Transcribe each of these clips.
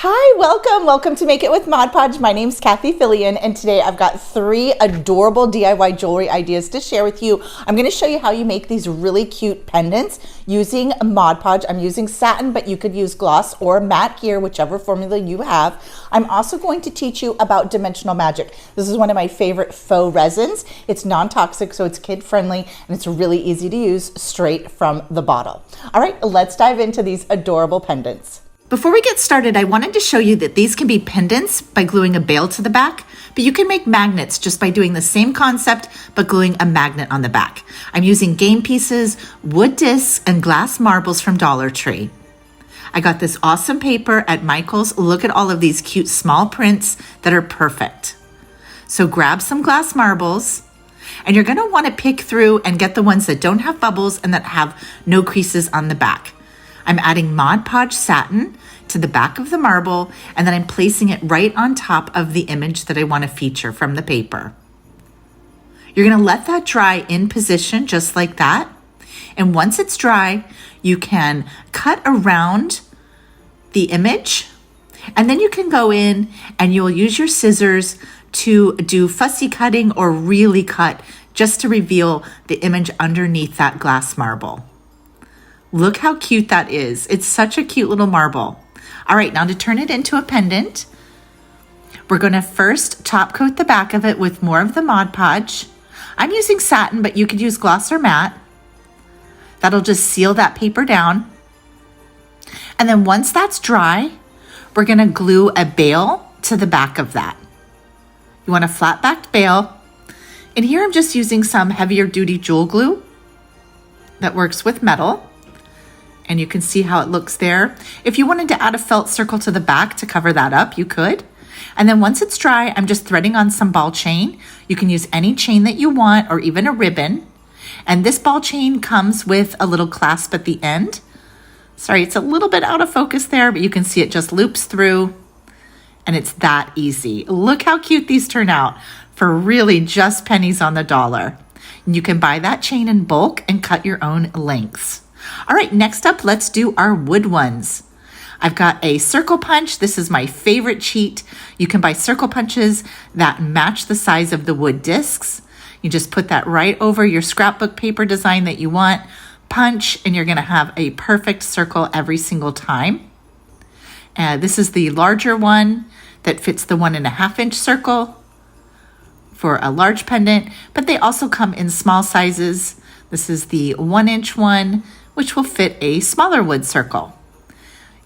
Hi, welcome to Make It with Mod Podge. My name's Kathy Fillion, and today I've got 3 adorable DIY jewelry ideas to share with you. I'm going to show you how you make these really cute pendants using Mod Podge. I'm using satin, but you could use gloss or matte here, whichever formula you have. I'm also going to teach you about dimensional magic. This is one of my favorite faux resins. It's non-toxic, so it's kid-friendly, and it's really easy to use straight from the bottle. All right, let's dive into these adorable pendants. Before we get started, I wanted to show you that these can be pendants by gluing a bail to the back, but you can make magnets just by doing the same concept, but gluing a magnet on the back. I'm using game pieces, wood discs, and glass marbles from Dollar Tree. I got this awesome paper at Michael's. Look at all of these cute small prints that are perfect. So grab some glass marbles, and you're gonna wanna pick through and get the ones that don't have bubbles and that have no creases on the back. I'm adding Mod Podge satin to the back of the marble, and then I'm placing it right on top of the image that I want to feature from the paper. You're going to let that dry in position just like that. And once it's dry, you can cut around the image, and then you can go in and you'll use your scissors to do fussy cutting or really cut just to reveal the image underneath that glass marble. Look how cute that is. It's such a cute little marble. All right, now to turn it into a pendant, we're gonna first top coat the back of it with more of the Mod Podge. I'm using satin, but you could use gloss or matte. That'll just seal that paper down. And then once that's dry, we're gonna glue a bail to the back of that. You want a flat backed bail. And here I'm just using some heavier duty jewel glue that works with metal. And you can see how it looks there. If you wanted to add a felt circle to the back to cover that up, you could. And then once it's dry, I'm just threading on some ball chain. You can use any chain that you want or even a ribbon. And this ball chain comes with a little clasp at the end. Sorry, it's a little bit out of focus there, but you can see it just loops through, and it's that easy. Look how cute these turn out for really just pennies on the dollar. And you can buy that chain in bulk and cut your own lengths. All right, next up, let's do our wood ones. I've got a circle punch. This is my favorite cheat. You can buy circle punches that match the size of the wood discs. You just put that right over your scrapbook paper design that you want, punch, and you're gonna have a perfect circle every single time. This is the larger one that fits the 1.5 inch circle for a large pendant, but they also come in small sizes. This is the 1 inch one, which will fit a smaller wood circle.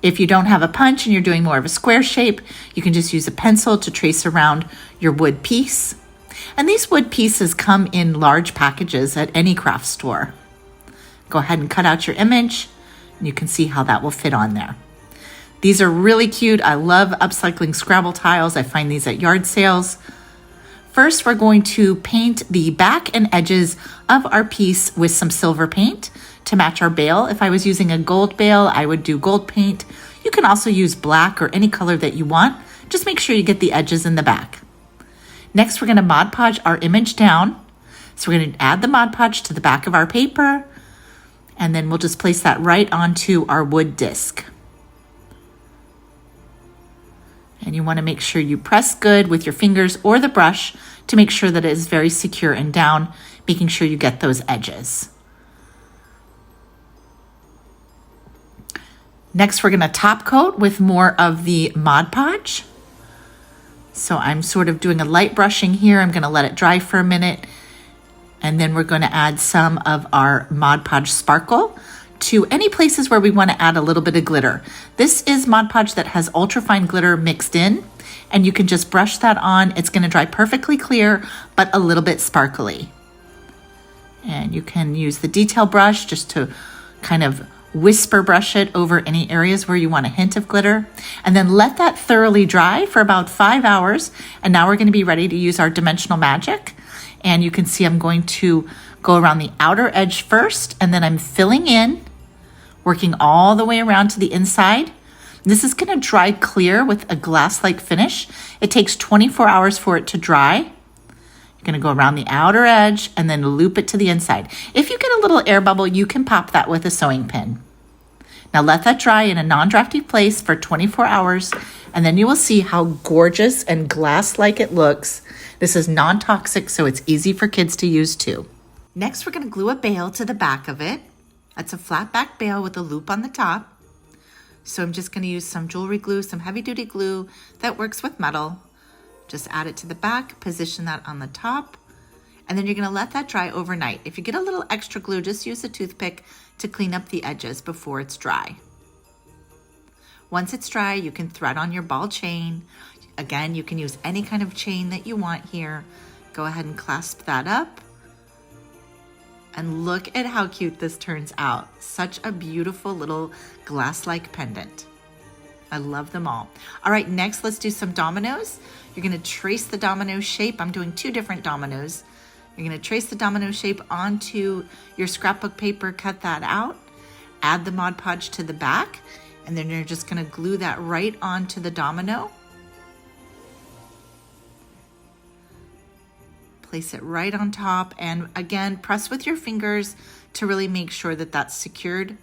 If you don't have a punch and you're doing more of a square shape, you can just use a pencil to trace around your wood piece. And these wood pieces come in large packages at any craft store. Go ahead and cut out your image, and you can see how that will fit on there. These are really cute. I love upcycling Scrabble tiles. I find these at yard sales. First, we're going to paint the back and edges of our piece with some silver paint to match our bail. If I was using a gold bail, I would do gold paint. You can also use black or any color that you want. Just make sure you get the edges in the back. Next, we're gonna Mod Podge our image down. So we're gonna add the Mod Podge to the back of our paper, and then we'll just place that right onto our wood disc. And you wanna make sure you press good with your fingers or the brush to make sure that it is very secure and down, making sure you get those edges. Next, we're gonna top coat with more of the Mod Podge. So I'm sort of doing a light brushing here. I'm gonna let it dry for a minute. And then we're gonna add some of our Mod Podge sparkle to any places where we wanna add a little bit of glitter. This is Mod Podge that has ultrafine glitter mixed in, and you can just brush that on. It's gonna dry perfectly clear, but a little bit sparkly. And you can use the detail brush just to kind of whisper brush it over any areas where you want a hint of glitter, and then let that thoroughly dry for about 5 hours. And now we're going to be ready to use our dimensional magic. And you can see I'm going to go around the outer edge first, and then I'm filling in, working all the way around to the inside. This is going to dry clear with a glass-like finish. It takes 24 hours for it to dry. You're gonna go around the outer edge and then loop it to the inside. If you get a little air bubble, you can pop that with a sewing pin. Now let that dry in a non-drafty place for 24 hours, and then you will see how gorgeous and glass-like it looks. This is non-toxic, so it's easy for kids to use too. Next, we're going to glue a bail to the back of it. That's a flat back bail with a loop on the top. So I'm just going to use some jewelry glue, some heavy duty glue that works with metal. Just add it to the back, position that on the top, and then you're going to let that dry overnight. If you get a little extra glue, just use a toothpick to clean up the edges before it's dry. Once it's dry, you can thread on your ball chain. Again, you can use any kind of chain that you want here. Go ahead and clasp that up. And look at how cute this turns out. Such a beautiful little glass-like pendant. I love them all. All right, next let's do some dominoes. You're gonna trace the domino shape. I'm doing 2 different dominoes. You're gonna trace the domino shape onto your scrapbook paper, cut that out, add the Mod Podge to the back, and then you're just gonna glue that right onto the domino. Place it right on top, and again, press with your fingers to really make sure that that's secured.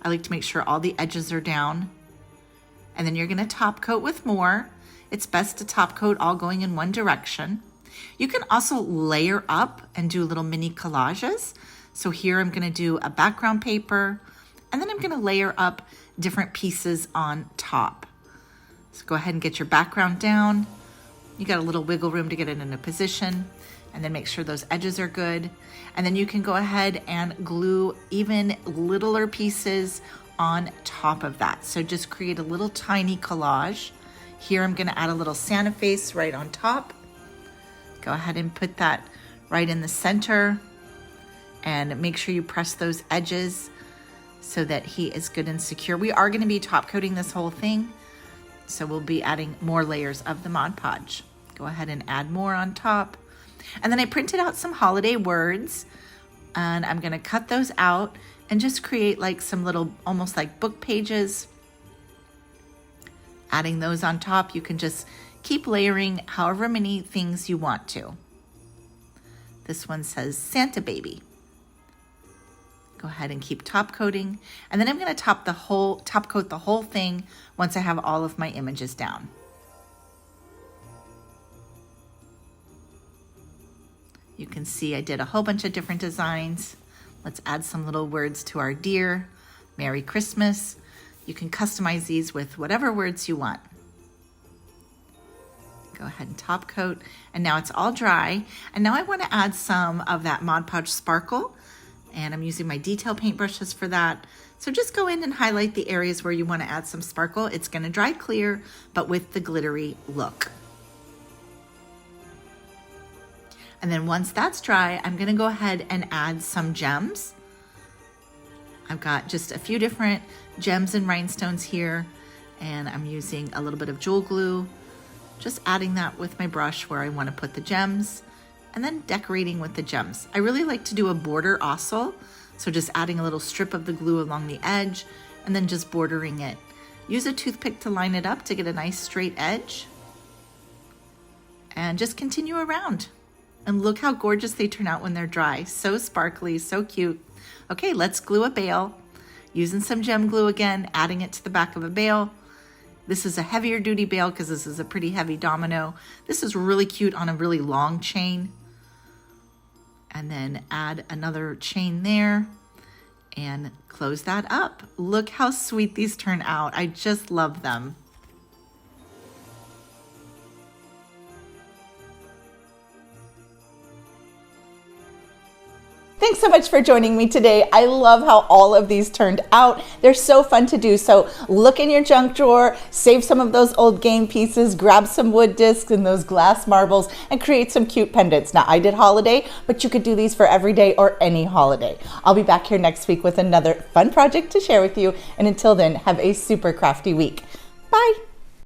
I like to make sure all the edges are down. And then you're gonna top coat with more. It's best to top coat all going in one direction. You can also layer up and do little mini collages. So here I'm gonna do a background paper, and then I'm gonna layer up different pieces on top. So go ahead and get your background down. You got a little wiggle room to get it in a position, and then make sure those edges are good. And then you can go ahead and glue even littler pieces on top of that. So just create a little tiny collage. Here I'm gonna add a little Santa face right on top. Go ahead and put that right in the center, and make sure you press those edges so that he is good and secure. We are gonna be top coating this whole thing, so we'll be adding more layers of the Mod Podge. Go ahead and add more on top. And then I printed out some holiday words, and I'm gonna cut those out and just create like some little, almost like book pages. Adding those on top, you can just keep layering however many things you want to. This one says Santa Baby. Go ahead and keep top coating. And then I'm gonna top coat the whole thing once I have all of my images down. You can see I did a whole bunch of different designs. Let's add some little words to our deer. Merry Christmas. You can customize these with whatever words you want. Go ahead and top coat. And now it's all dry. And now I want to add some of that Mod Podge sparkle. And I'm using my detail paintbrushes for that. So just go in and highlight the areas where you want to add some sparkle. It's going to dry clear, but with the glittery look. And then once that's dry, I'm gonna go ahead and add some gems. I've got just a few different gems and rhinestones here, and I'm using a little bit of jewel glue, just adding that with my brush where I wanna put the gems, and then decorating with the gems. I really like to do a border also, so just adding a little strip of the glue along the edge, and then just bordering it. Use a toothpick to line it up to get a nice straight edge, and just continue around. And look how gorgeous they turn out when they're dry. So sparkly, so cute. Okay, let's glue a bail. Using some gem glue again, adding it to the back of a bail. This is a heavier duty bail because this is a pretty heavy domino. This is really cute on a really long chain. And then add another chain there and close that up. Look how sweet these turn out. I just love them. Thanks so much for joining me today. I love how all of these turned out. They're so fun to do. So look in your junk drawer, save some of those old game pieces, grab some wood discs and those glass marbles, and create some cute pendants. Now, I did holiday, but you could do these for every day or any holiday. I'll be back here next week with another fun project to share with you. And until then, have a super crafty week. Bye.